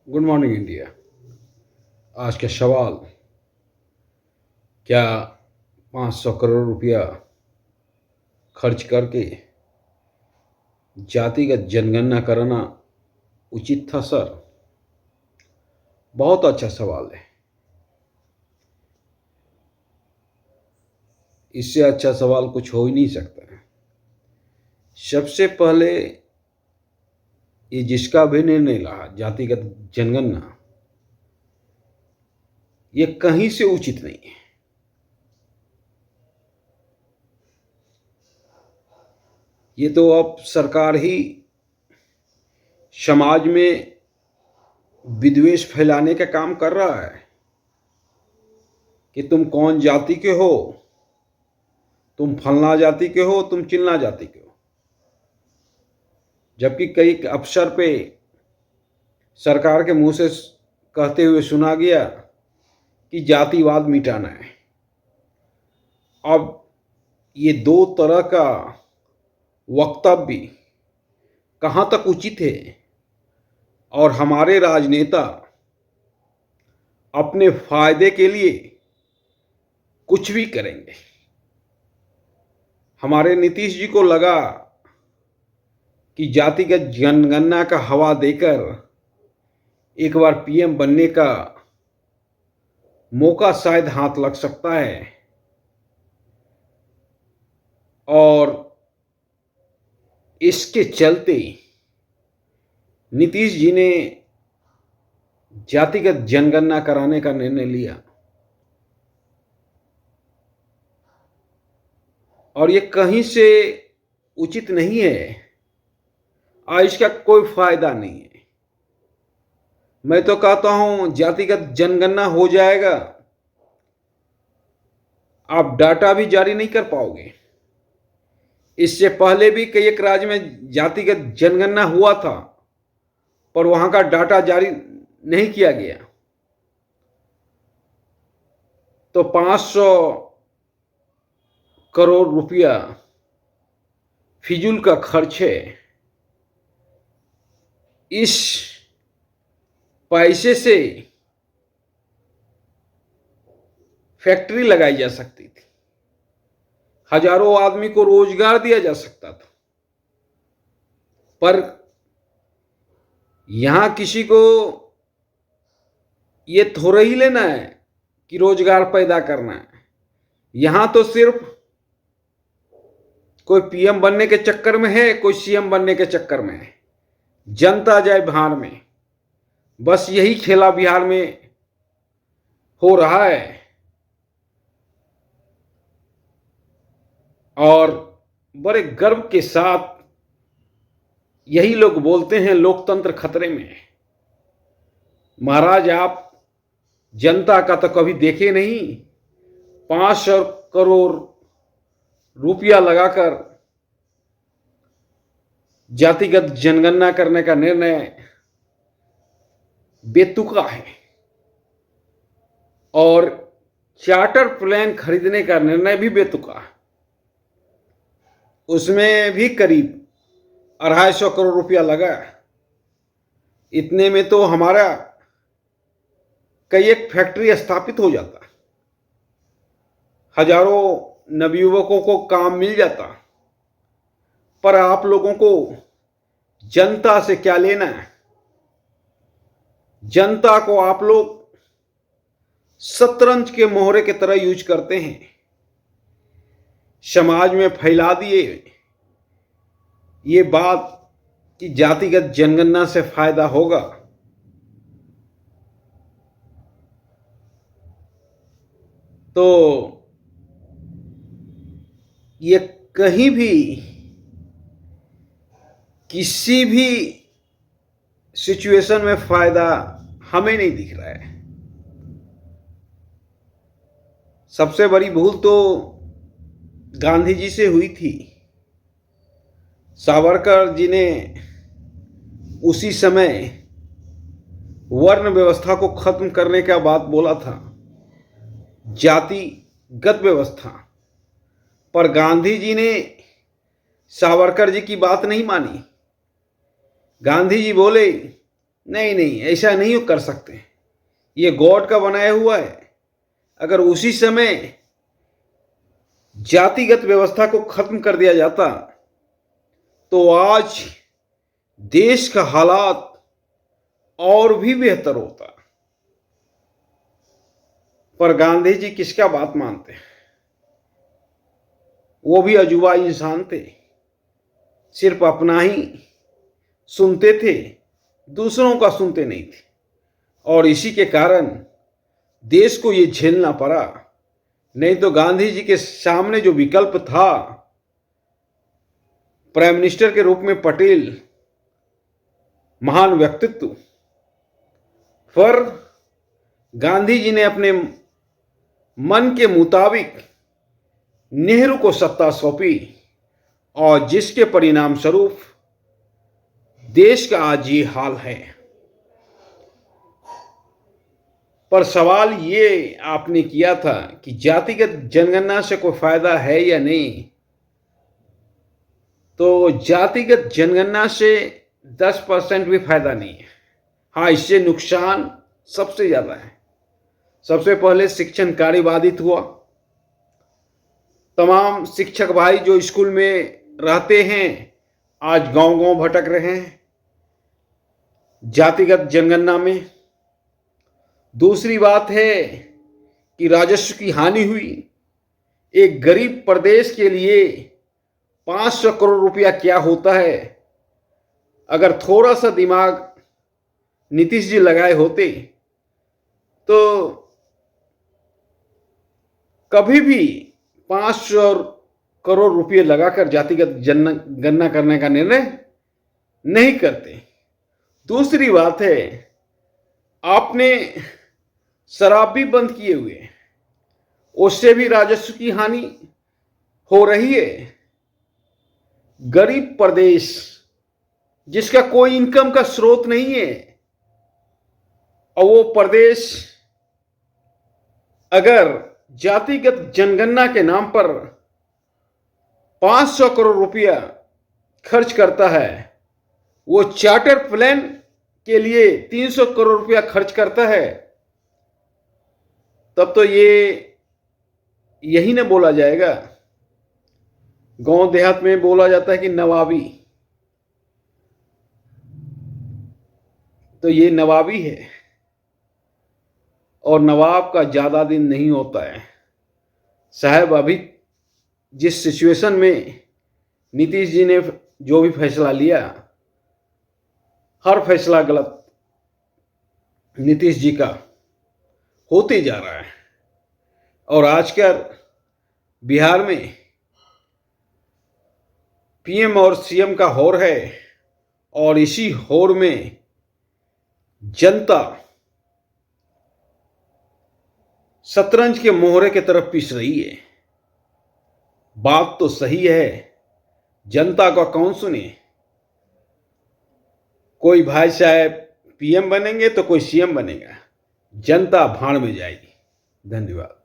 Good morning India. आज का सवाल, क्या 500 करोड़ रुपया खर्च करके जातिगत जनगणना कराना उचित था सर? बहुत अच्छा सवाल है। इससे अच्छा सवाल कुछ हो ही नहीं सकता है। सबसे पहले, ये जिसका भी निर्णय रहा जातिगत जनगणना, ये कहीं से उचित नहीं है। ये तो अब सरकार ही समाज में विद्वेष फैलाने का काम कर रहा है कि तुम कौन जाति के हो, तुम फलना जाति के हो, तुम चिल्ला जाति के हो। जबकि कई अवसर पे सरकार के मुंह से कहते हुए सुना गया कि जातिवाद मिटाना है। अब ये दो तरह का वक्तव्य कहाँ तक उचित है? और हमारे राजनेता अपने फायदे के लिए कुछ भी करेंगे। हमारे नीतीश जी को लगा कि जातिगत जनगणना का हवा देकर एक बार पीएम बनने का मौका शायद हाथ लग सकता है, और इसके चलते नीतीश जी ने जातिगत जनगणना कराने का निर्णय लिया। और ये कहीं से उचित नहीं है और इसका कोई फायदा नहीं है। मैं तो कहता हूं जातिगत जनगणना हो जाएगा, आप डाटा भी जारी नहीं कर पाओगे। इससे पहले भी कई एक राज्य में जातिगत जनगणना हुआ था, पर वहां का डाटा जारी नहीं किया गया। तो 500 करोड़ रुपया फिजूल का खर्च है। इस पैसे से फैक्ट्री लगाई जा सकती थी, हजारों आदमी को रोजगार दिया जा सकता था। पर यहां किसी को ये थोड़ा ही लेना है कि रोजगार पैदा करना है। यहां तो सिर्फ कोई पीएम बनने के चक्कर में है, कोई सीएम बनने के चक्कर में है। जनता जाए भाड़ में, बस यही खेला बिहार में हो रहा है। और बड़े गर्व के साथ यही लोग बोलते हैं लोकतंत्र खतरे में है। महाराज, आप जनता का तो कभी देखे नहीं। 500 करोड़ रुपया लगाकर जातिगत जनगणना करने का निर्णय बेतुका है। और चार्टर प्लेन खरीदने का निर्णय भी बेतुका है। उसमें भी करीब 250 करोड़ रुपया लगा। इतने में तो हमारा कई एक फैक्ट्री स्थापित हो जाता, हजारों नवयुवकों को काम मिल जाता। पर आप लोगों को जनता से क्या लेना है? जनता को आप लोग शतरंज के मोहरे की तरह यूज करते हैं। समाज में फैला दिए ये बात कि जातिगत जनगणना से फायदा होगा। तो ये कहीं भी किसी भी सिचुएशन में फायदा हमें नहीं दिख रहा है। सबसे बड़ी भूल तो गांधी जी से हुई थी। सावरकर जी ने उसी समय वर्ण व्यवस्था को खत्म करने का बात बोला था, जातिगत व्यवस्था। पर गांधी जी ने सावरकर जी की बात नहीं मानी। गांधी जी बोले नहीं नहीं, ऐसा नहीं कर सकते, ये गॉड का बनाया हुआ है। अगर उसी समय जातिगत व्यवस्था को खत्म कर दिया जाता तो आज देश का हालात और भी बेहतर होता। पर गांधी जी किसका बात मानते हैं? वो भी अजूबा इंसान थे, सिर्फ अपना ही सुनते थे, दूसरों का सुनते नहीं थे। और इसी के कारण देश को ये झेलना पड़ा। नहीं तो गांधी जी के सामने जो विकल्प था, प्राइम मिनिस्टर के रूप में पटेल, महान व्यक्तित्व, पर गांधी जी ने अपने मन के मुताबिक नेहरू को सत्ता सौंपी और जिसके परिणाम स्वरूप देश का आज ये हाल है। पर सवाल ये आपने किया था कि जातिगत जनगणना से कोई फायदा है या नहीं, तो जातिगत जनगणना से 10% भी फायदा नहीं है। हाँ, इससे नुकसान सबसे ज्यादा है। सबसे पहले शिक्षण कार्य बाधित हुआ। तमाम शिक्षक भाई जो स्कूल में रहते हैं आज गांव-गांव भटक रहे हैं जातिगत जनगणना में। दूसरी बात है कि राजस्व की हानि हुई। एक गरीब प्रदेश के लिए 500 करोड़ रुपया क्या होता है? अगर थोड़ा सा दिमाग नीतीश जी लगाए होते तो कभी भी 500 करोड़ रुपये लगाकर जातिगत जनगणना करने का निर्णय नहीं करते। दूसरी बात है, आपने शराब भी बंद किए हुए, उससे भी राजस्व की हानि हो रही है। गरीब प्रदेश जिसका कोई इनकम का स्रोत नहीं है, और वो प्रदेश अगर जातिगत जनगणना के नाम पर 500 करोड़ रुपया खर्च करता है, वो चार्टर प्लान के लिए 300 करोड़ रुपया खर्च करता है, तब तो यही ना बोला जाएगा। गांव देहात में बोला जाता है कि नवाबी, तो ये नवाबी है। और नवाब का ज्यादा दिन नहीं होता है साहब। अभी जिस सिचुएशन में नीतीश जी ने जो भी फैसला लिया, हर फैसला गलत नीतीश जी का होते जा रहा है। और आजकल बिहार में पीएम और सीएम का होड़ है, और इसी होड़ में जनता शतरंज के मोहरे की तरफ पीस रही है। बात तो सही है, जनता का कौन सुने? कोई भाई साहब पीएम बनेंगे तो कोई सीएम बनेगा, जनता भाड़ में जाएगी। धन्यवाद।